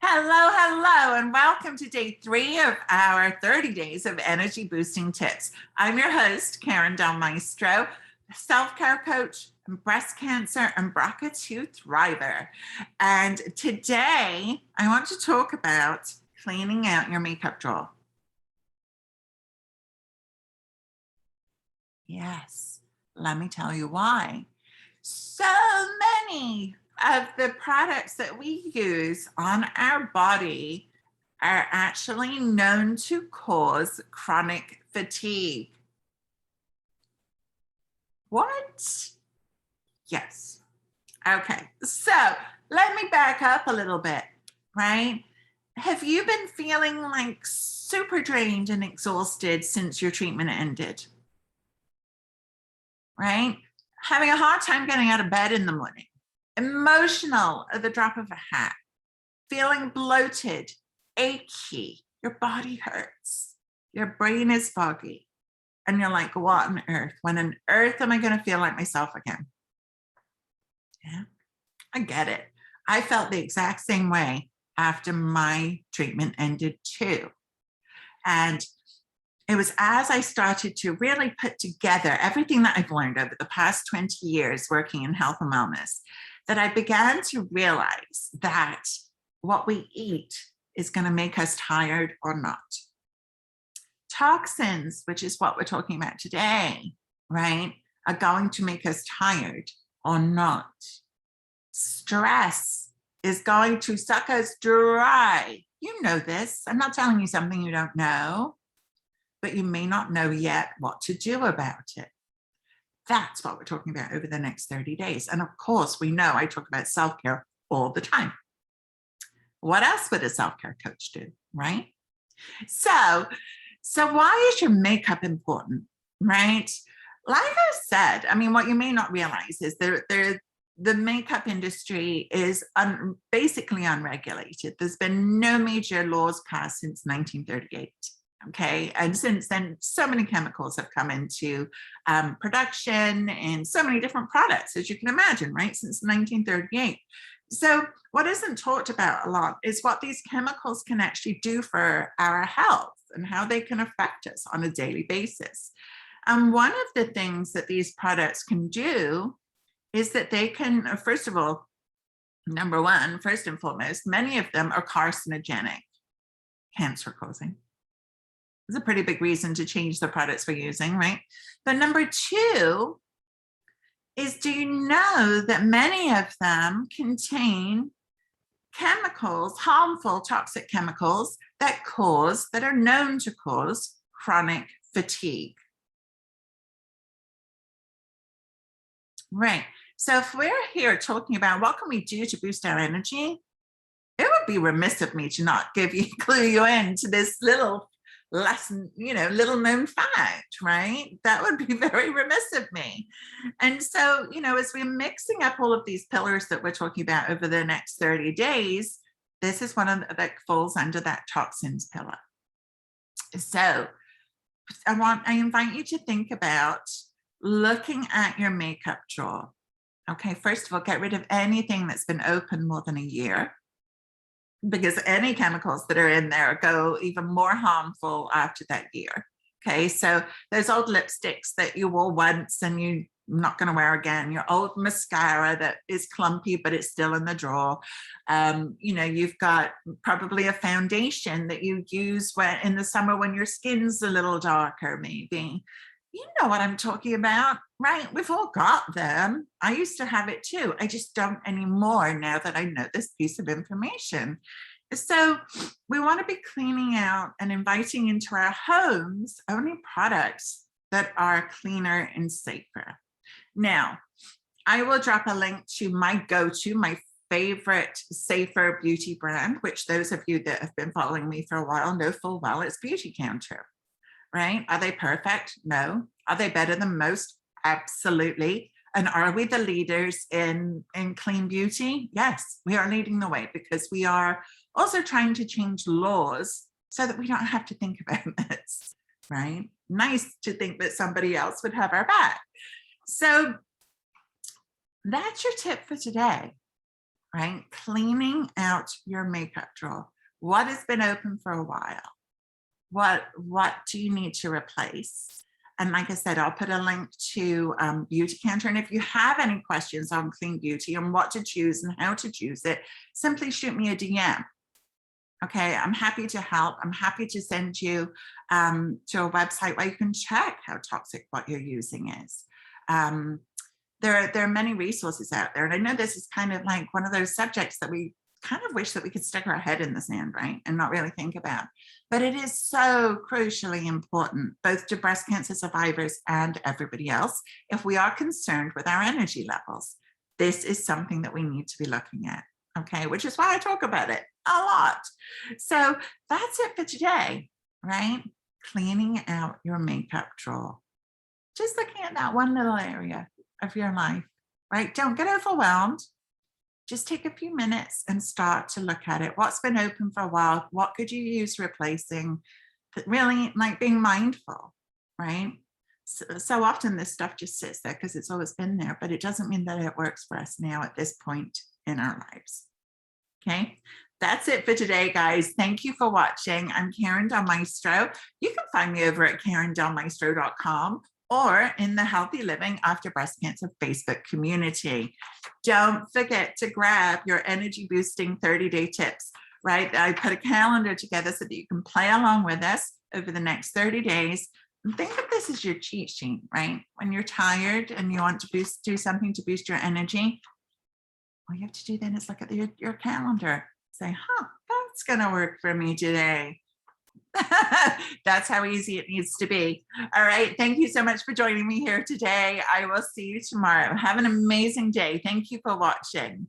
Hello, and welcome to day 3 of our 30 days of energy boosting tips. I'm your host, Karen Del Maestro, self-care coach, breast cancer and BRCA2 thriver. And today I want to talk about cleaning out your makeup drawer. Yes, let me tell you why. So many of the products that we use on our body are actually known to cause chronic fatigue. What? Yes. Okay, so let me back up a little bit, right? Have you been feeling like super drained and exhausted since your treatment ended? Right? Having a hard time getting out of bed in the morning, emotional at the drop of a hat, feeling bloated, achy, your body hurts, your brain is foggy, and you're like, what on earth? When on earth am I going to feel like myself again? Yeah, I get it. I felt the exact same way after my treatment ended too. And it was as I started to really put together everything that I've learned over the past 20 years working in health and wellness that I began to realize that what we eat is going to make us tired or not. Toxins, which is what we're talking about today, right, are going to make us tired or not. Stress is going to suck us dry. You know this. I'm not telling you something you don't know, but you may not know yet what to do about it. That's what we're talking about over the next 30 days. And of course, we know I talk about self-care all the time. What else would a self-care coach do, right? So why is your makeup important, right? Like I said, I mean, what you may not realize is the makeup industry is basically unregulated. There's been no major laws passed since 1938. Okay, and since then, so many chemicals have come into production and so many different products, as you can imagine, right, since 1938. So what isn't talked about a lot is what these chemicals can actually do for our health and how they can affect us on a daily basis. And one of the things that these products can do is that they can, first of all, number one, first and foremost, many of them are carcinogenic, cancer causing. It's a pretty big reason to change the products we're using, right? But number two is, do you know that many of them contain chemicals, harmful toxic chemicals that are known to cause chronic fatigue? Right. So if we're here talking about what can we do to boost our energy, it would be remiss of me to not clue you in to this little lesson, little known fact, right? That would be very remiss of me. And so, as we're mixing up all of these pillars that we're talking about over the next 30 days, this is one of that falls under that toxins pillar. So I invite you to think about looking at your makeup drawer. Okay, first of all, get rid of anything that's been open more than a year, because any chemicals that are in there go even more harmful after that year. Okay, so those old lipsticks that you wore once and you're not going to wear again, your old mascara that is clumpy but it's still in the drawer. You've got probably a foundation that you use in the summer when your skin's a little darker, maybe. You know what I'm talking about, right? We've all got them. I used to have it too. I just don't anymore now that I know this piece of information. So we want to be cleaning out and inviting into our homes only products that are cleaner and safer. Now, I will drop a link to my go-to, my favorite safer beauty brand, which those of you that have been following me for a while know full well it's Beauty Counter. Right? Are they perfect? No. Are they better than most? Absolutely. And are we the leaders in clean beauty? Yes, we are leading the way, because we are also trying to change laws so that we don't have to think about this, right? Nice to think that somebody else would have our back. So that's your tip for today. right? Cleaning out your makeup drawer. What has been open for a while? What do you need to replace? And like I said, I'll put a link to Beauty Counter. And if you have any questions on clean beauty and what to choose and how to choose it, simply shoot me a DM. Okay, I'm happy to help. I'm happy to send you to a website where you can check how toxic what you're using is. There are many resources out there. And I know this is kind of like one of those subjects that we kind of wish that we could stick our head in the sand, right? And not really think about. But it is so crucially important, both to breast cancer survivors and everybody else, if we are concerned with our energy levels. This is something that we need to be looking at, okay? Which is why I talk about it a lot. So that's it for today, right? Cleaning out your makeup drawer. Just looking at that one little area of your life, right? Don't get overwhelmed. Just take a few minutes and start to look at it. What's been open for a while? What could you use replacing? Really like being mindful, right? So often this stuff just sits there because it's always been there, but it doesn't mean that it works for us now at this point in our lives. Okay, that's it for today, guys. Thank you for watching. I'm Karen Del Maestro. You can find me over at karendelmaestro.com or in the Healthy Living After Breast Cancer Facebook community. Don't forget to grab your energy boosting 30-day tips, right? I put a calendar together so that you can play along with us over the next 30 days. And think of this as your cheat sheet, right? When you're tired and you want to do something to boost your energy, all you have to do then is look at your calendar. Say, that's going to work for me today. That's how easy it needs to be. All right. Thank you so much for joining me here today. I will see you tomorrow. Have an amazing day. Thank you for watching.